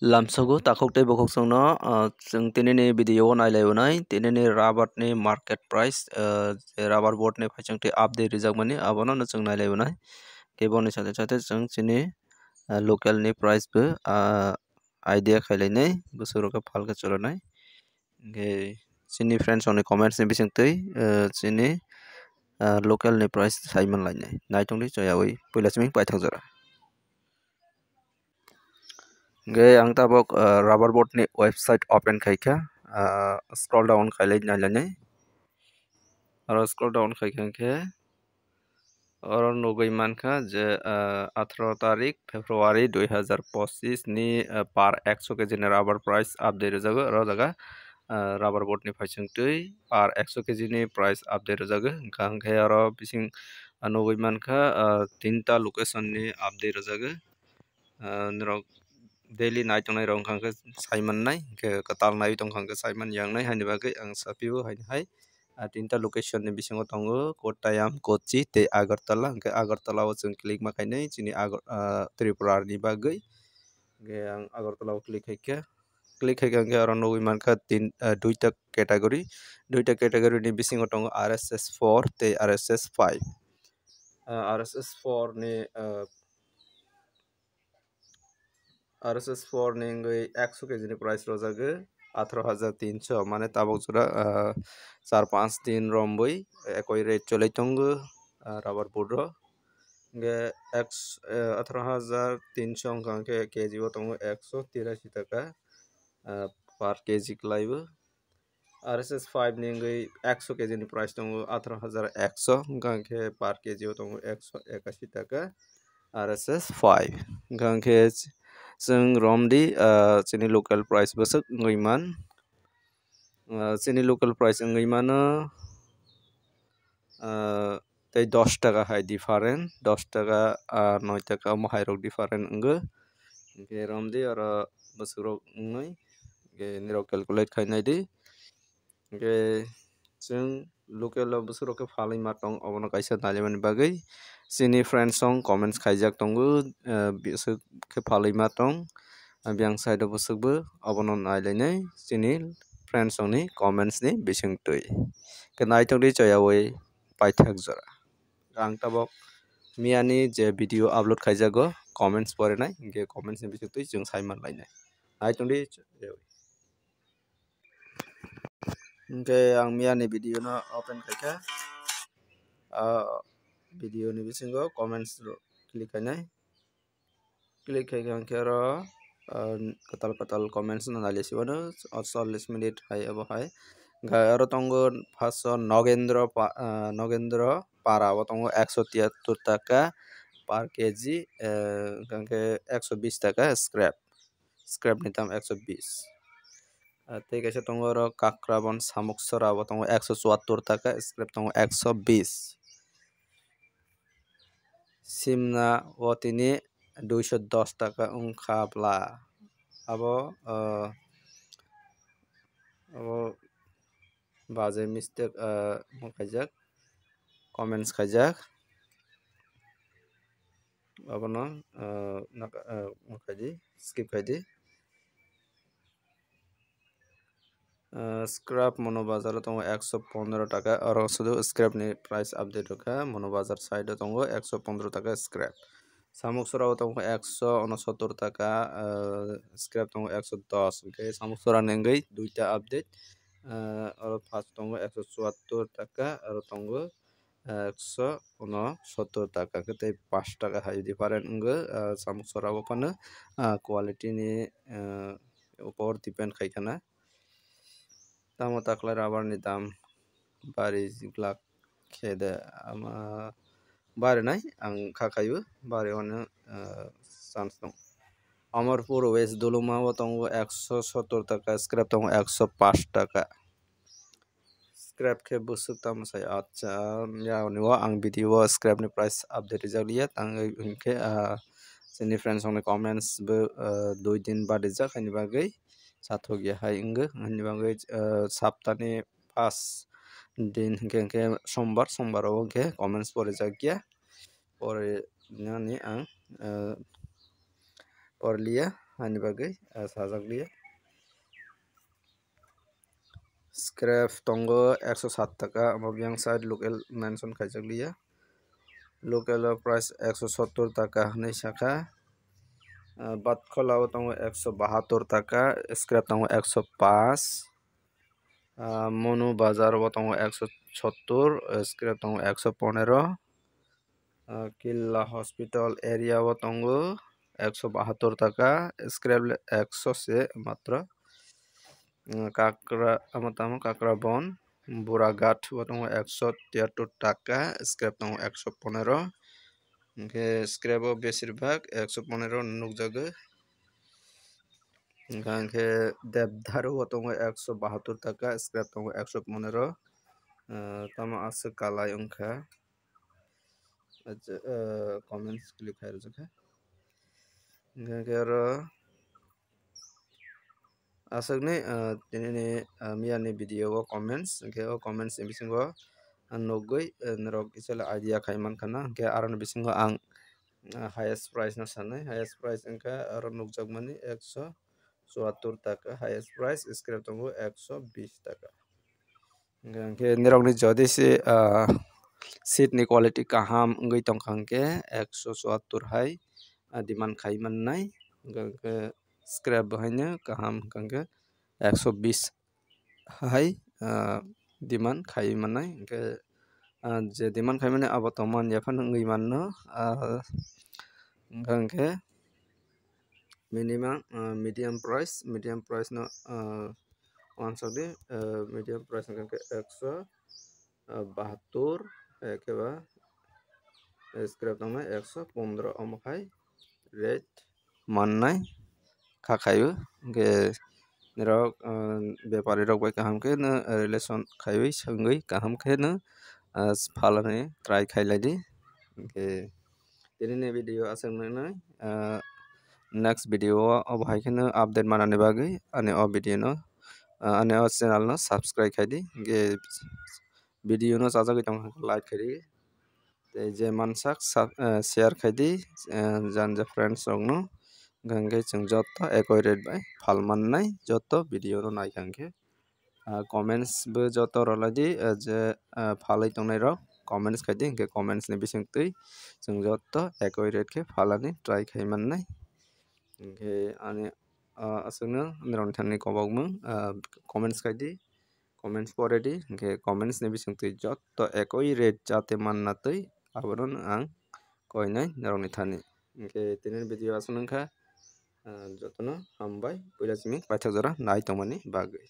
Lamsago takokte bokoksono जों tinini video nailaibanai tinini rubber ni market price rubber board ni phaisangte update rijakmani abono no जों nailaibanai keboni sate sate जों chini local ni price bo idea khailainai busuro phalka cholanai ge chini friends on comments ni bisingtui chini local ni price saiman lainai naitongli choyawi puilasming paithakjara ge ang tabok rubber board ni website open khaika scroll down khailai nailani aro scroll down khaikangkhe oro nugui mankha je 18 tarik February 2025 ni par 100 kg ni rubber price update rejago aro jaga rubber board ni phaisingtui par 100 kg ni price update rejago hingkhe aro bising nugui mankha tinta location ni update rejago norok daily night tongnai rong khangkhe saimannai ke katal nai tongkhangkhe saiman yangnai haini bagui ang sapio hainhai tinta location ni bisingo tongo Kottayam Kochi tei Agartala hingkhe Agartala o chong click ma kainai chini Tripura ni bagui ge ang Agartala o click haikangkhe aro nugui mankha duita category ni bisingo tongo RSS 4 tei RSS 5 RSS 4 ni RSS 4 ni ngui 100 kg ni price rojago 18,300 mane tabok jora 4-5 din rombui ekoi rate cholai tongo rubber board ro ge 18,300 hingkhe kg o tongo 183 taka per kg klaibo RSS 5 ni ngui 100 kg ni price tongo 18,100 hingkhe per kg o tongo 181 taka RSS 5 hingkhe जों romdi chini local price bosok ngui man chini local price ngui mano tei 10 taka hai different 10 taka 9 taka omo hairok different ongo hingkhe romdi aro bosok ongoi ge nirok calculate khainai di hingkhe जों local o bosok rok khe phalui ma tong obono kaisa nailaimanini bagui chini friends song comments khaijak tongo bisok khe phalui ma tong biang side o bosok bo obono nailainai chini friends song ni comments ni bisingtui ke naitongdi choyawi paithakjora ang tabok miyani je video upload khaijago comments porinai hingkhe comments ni bisingtui जों saiman lainai naitongdi hingkhe ang miyani video no open khaika video ni bisingo comments click haikangkhe aro katal comments no nailai simano 40 minute hai abo hai hingkhe aro tongo first o Nogendra para o tongo 173 taka per kg hingkhe 120 taka scrap ni tam 120 tei kaisa tongo aro Kakrabon Samuksara o tongo 174 taka scrap tongo 120 Simna o tini 210 taka wngkhabla abo baje mistake khaijak comments khaijak abono skip khaidi scrap mono bazar o tongo 115 taka aro sudu scrap ni price update rokha mono bazar side o tongo 115 taka scrap Samuksara o tongo 169 taka scrap tongo 110 hingkhe Samuksara ni ngui duita update aro first tongo 174 taka aro tongo 169 taka tei 5 taka hai different ongo Samuksara o phano quality ni upor depend khaikana tamo taklai rubber ni dam barijak khede ama barinai ang khakhaibo bariwano chance dong Amarpur West Doloma o tongo 170 taka scrap tongo 105 taka scrap khe busuk tamo sai acha yauni o ang video o scrap ni price update rijak tang hingkhe chini friends song ni comments bo 2 din baad rijak haini bagui chathokya hai ongo haini bagui saptani 5 din hingkhe sombar o hingkhe comments porijakya porinani ang porliya ani bagai sajaglia scrap tongo 107 taka yang side local mention khaijaglia local price 170 taka nei saka bat khola tongo 172 taka scrap tongo 105 monu bazar tongo 170 scrap tongo 115 किला hospital area tongo 172 taka scrap 100 se matra kakra amatamo kakra bon buragat tongo 173 taka scrap tongo 115 ke scrap o beshirbag 115 nukjago ke devdhar tongo 172 taka scrap tongo 115 tama ase kalai ongkha comments click hai rojaka aro asakni tinini miyani video o comments ke o comments ni bisingo nogoi norok isela idea khaiman kana ke aron bisingo ang highest price na sanai highest price engka aro nogjagmani 174 taka highest price scrap tongo 120 taka ke nirokni jodi si seat ni quality kaham ngoi tongkhang ke 174 hai demand khaiman nai ke scrap bahaina kaham kangke 120 hai demand khaiman nai ke je demand khaiman abo toman yapan ngoi manno kangke minimum medium price no answer medium price kangke 172 ekeba scrap tangma 115 omokai rate mannai khakhayo ke nirok bepari rok bai kaham ke na relation khaiwi sangui kaham ke na phalani try khailadi ke tinini video asang nai next video o bhai ke na update manani bagai ani o video no ani o channel no subscribe khaidi ge video no chajagui tong like khaidi je mansak share khaidi janja friends rok no gangge chung joto accurate bai phalmannai joto video no naikangke comments bo joto roladi je phalai tongnai rok comments khaidi hingke comments ni bisingtui chung joto accurate ke phalani try khaimannai hingke ani asungno nirok thani kobogmung comments khaidi comments poredi hingke comments ni bisingtui joto accurate jate mannatui abono ang koinai nirok thani hingke tinini video asung wngkha jotono hambai puila chimi paithak jora nai tongmani bagui।